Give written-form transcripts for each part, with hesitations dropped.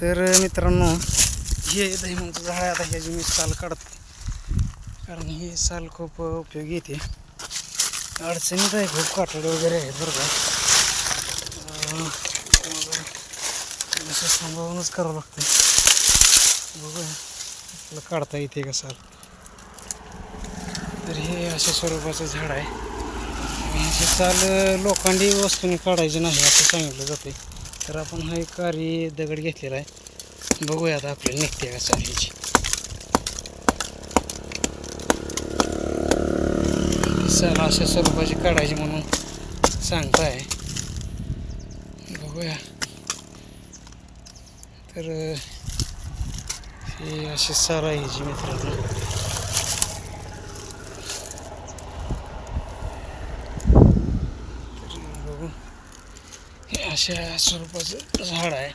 तर मित्रांनो, हे दहीमूगचं झाड आहे. आता ह्याची मी साल काढते, कारण ही साल खूप उपयोगी येते. अडचणीत आहे, खूप कातडे वगैरे आहेत बरं का. असं सांभाळूनच करावं लागतं. बघूया आपलं काढता येते का साल. तर हे अशा स्वरूपाचं झाड आहे. ह्याची साल लोखंडी वस्तूने काढायची नाही असं सांगितलं जाते. तर आपण हा एक कारी दगड घेतलेला आहे. बघूया आता आपल्याला निघते का साल ह्याची. साल अशा स्वरूपाची काढायची म्हणून सांगताय. बघूया. तर ही अशी साल आहे ह्याची मित्रांनो. बघू, हे अशा स्वरूपाचं झाड आहे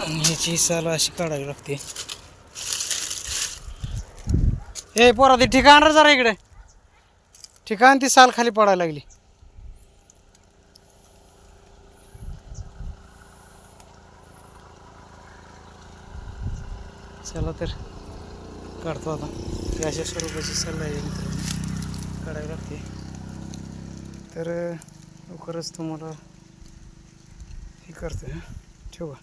आणि ह्याची साल अशी काढावी लागते. हे पोरा ते ठिकाण रे जरा इकडे, ठिकाण ती साल खाली पडायला लागली. चला तर काढतो आता. ते अशा स्वरूपाची साल आहे मित्रांनो, काढावी लागते. तर लवकरच तुम्हाला हे करतो. ठेवा.